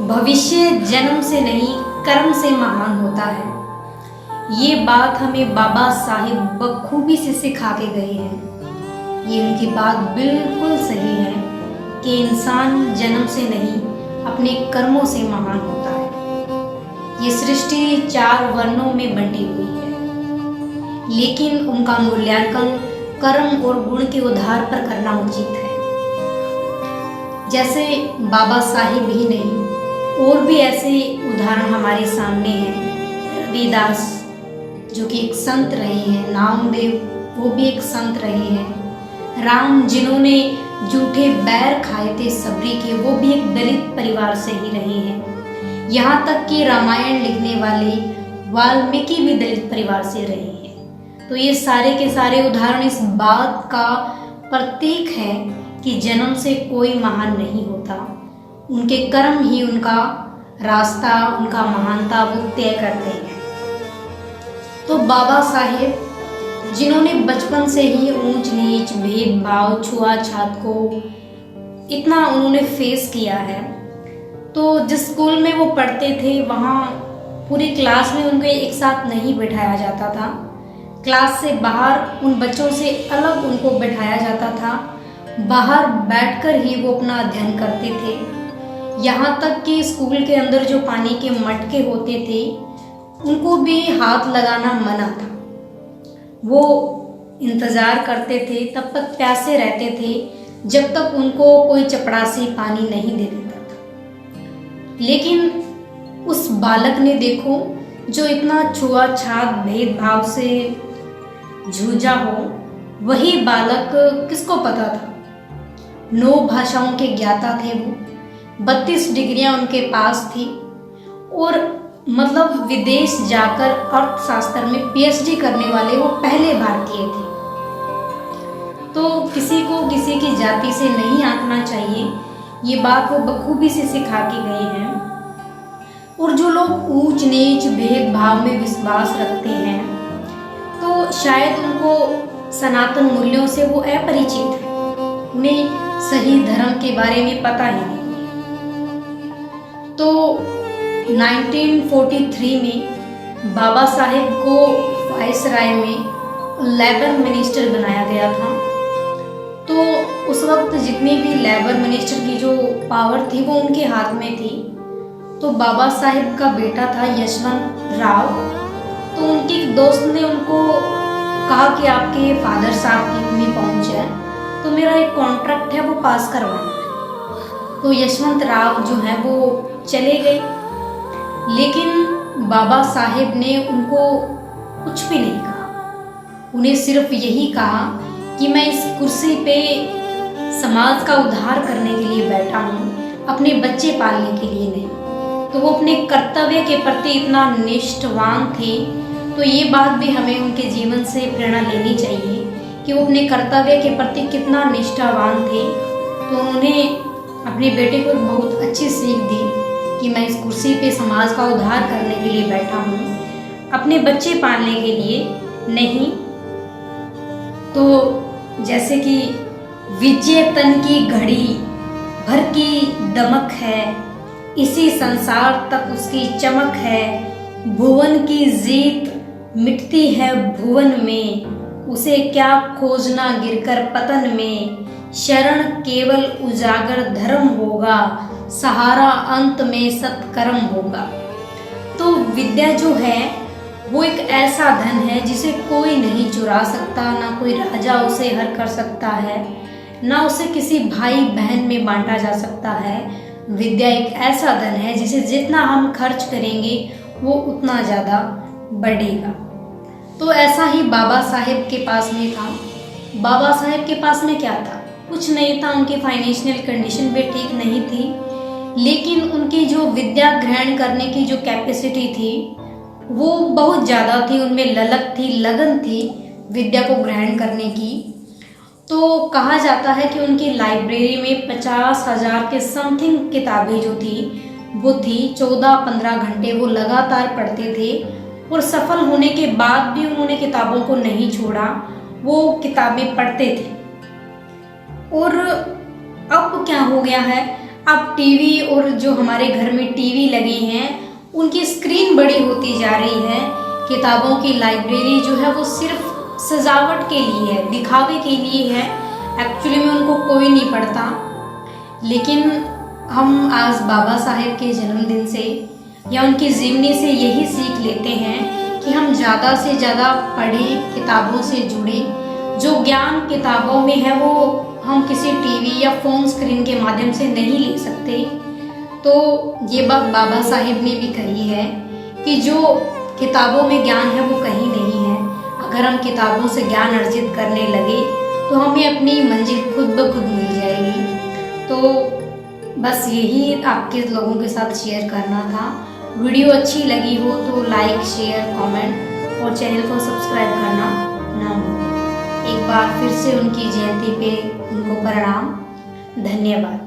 भविष्य जन्म से नहीं कर्म से महान होता है। ये बात हमें बाबा साहिब बखूबी से सिखा के गए हैं। ये उनकी बात बिल्कुल सही है कि इंसान जन्म से नहीं अपने कर्मों से महान होता है। ये सृष्टि 4 वर्णों में बंटी हुई है, लेकिन उनका मूल्यांकन कर्म और गुण के आधार पर करना उचित है। जैसे बाबा साहिब ही नहीं, और भी ऐसे उदाहरण हमारे सामने हैं। रविदास जो कि एक संत रहे हैं, नामदेव वो भी एक संत रहे हैं, राम जिन्होंने जूठे बैर खाए थे सबरी के, वो भी एक दलित परिवार से ही रहे हैं। यहाँ तक कि रामायण लिखने वाले वाल्मीकि भी दलित परिवार से रहे हैं। तो ये सारे के सारे उदाहरण इस बात का प्रतीक है कि जन्म से कोई महान नहीं होता, उनके कर्म ही उनका रास्ता, उनका महानता वो तय करते हैं। तो बाबा साहेब जिन्होंने बचपन से ही ऊंच नीच, भेदभाव, छुआछात को इतना उन्होंने फेस किया है, तो जिस स्कूल में वो पढ़ते थे वहाँ पूरी क्लास में उनको एक साथ नहीं बिठाया जाता था। क्लास से बाहर उन बच्चों से अलग उनको बिठाया जाता था। बाहर बैठकर ही वो अपना अध्ययन करते थे। यहाँ तक कि स्कूल के अंदर जो पानी के मटके होते थे उनको भी हाथ लगाना मना था। वो इंतज़ार करते थे, तब तक प्यासे रहते थे जब तक उनको कोई चपड़ासी पानी नहीं दे देता था। लेकिन उस बालक ने देखो जो इतना छुआछात भेदभाव से जूझा हो, वही बालक किसको पता था, 9 भाषाओं के ज्ञाता थे वो, 32 डिग्रियां उनके पास थी और मतलब विदेश जाकर अर्थशास्त्र में पीएचडी करने वाले वो पहले भारतीय थे। तो किसी को किसी की जाति से नहीं आंकना चाहिए, ये बात वो बखूबी से सिखा के गए हैं। और जो लोग ऊंच नीच भेदभाव में विश्वास रखते हैं तो शायद उनको सनातन मूल्यों से वो अपरिचित है, उन्हें सही धर्म के बारे में पता ही नहीं। तो 1943 में बाबा साहेब को वायसराय में लेबर मिनिस्टर बनाया गया था। तो उस वक्त जितनी भी लेबर मिनिस्टर की जो पावर थी वो उनके हाथ में थी। तो बाबा साहेब का बेटा था यशवंत राव, तो उनके एक दोस्त ने उनको कहा कि आपके फादर साहब की इतनी पहुंच है तो मेरा एक कॉन्ट्रैक्ट है वो पास करवाना है। तो यशवंत राव जो है वो चले गए, लेकिन बाबा साहेब ने उनको कुछ भी नहीं कहा। उन्हें सिर्फ यही कहा कि मैं इस कुर्सी पे समाज का उद्धार करने के लिए बैठा हूँ, अपने बच्चे पालने के लिए नहीं। तो वो अपने कर्तव्य के प्रति इतना निष्ठावान थे। तो ये बात भी हमें उनके जीवन से प्रेरणा लेनी चाहिए कि वो अपने कर्तव्य के प्रति कितना निष्ठावान थे। तो उन्होंने अपने बेटे को बहुत अच्छी सीख दी कि मैं इस कुर्सी पे समाज का उद्धार करने के लिए बैठा हूँ, अपने बच्चे पालने के लिए नहीं। तो जैसे कि विजय तन की घड़ी भर की दमक है, इसी संसार तक उसकी चमक है, भुवन की जीत मिटती है भुवन में, उसे क्या खोजना गिरकर पतन में, शरण केवल उजागर धर्म होगा, सहारा अंत में सत्कर्म होगा। तो विद्या जो है वो एक ऐसा धन है जिसे कोई नहीं चुरा सकता, ना कोई राजा उसे हर कर सकता है, ना उसे किसी भाई बहन में बांटा जा सकता है। विद्या एक ऐसा धन है जिसे जितना हम खर्च करेंगे वो उतना ज़्यादा बढ़ेगा। तो ऐसा ही बाबा साहेब के पास में था। बाबा साहेब के पास में क्या था, कुछ नहीं था, उनकी फाइनेंशियल कंडीशन भी ठीक नहीं थी, लेकिन उनकी जो विद्या ग्रहण करने की जो कैपेसिटी थी वो बहुत ज़्यादा थी, उनमें ललक थी, लगन थी विद्या को ग्रहण करने की। तो कहा जाता है कि उनकी लाइब्रेरी में 50,000 के समथिंग किताबें जो थी वो थी। 14-15 घंटे वो लगातार पढ़ते थे और सफल होने के बाद भी उन्होंने किताबों को नहीं छोड़ा, वो किताबें पढ़ते थे। और अब क्या हो गया है, अब टीवी और जो हमारे घर में टीवी लगी हैं उनकी स्क्रीन बड़ी होती जा रही है। किताबों की लाइब्रेरी जो है वो सिर्फ सजावट के लिए है, दिखावे के लिए है, एक्चुअली में उनको कोई नहीं पढ़ता। लेकिन हम आज बाबा साहेब के जन्मदिन से या उनकी जीवनी से यही सीख लेते हैं कि हम ज़्यादा से ज़्यादा पढ़ें, किताबों से जुड़ें। जो ज्ञान किताबों में है वो हम किसी टीवी या फ़ोन स्क्रीन के माध्यम से नहीं ले सकते। तो ये बात बाबा साहेब ने भी कही है कि जो किताबों में ज्ञान है वो कहीं नहीं है। अगर हम किताबों से ज्ञान अर्जित करने लगे तो हमें अपनी मंजिल खुद ब खुद मिल जाएगी। तो बस यही आपके लोगों के साथ शेयर करना था। वीडियो अच्छी लगी हो तो लाइक, शेयर, कमेंट और चैनल को सब्सक्राइब करना ना भूलें। एक बार फिर से उनकी जयंती पे उनको प्रणाम। धन्यवाद।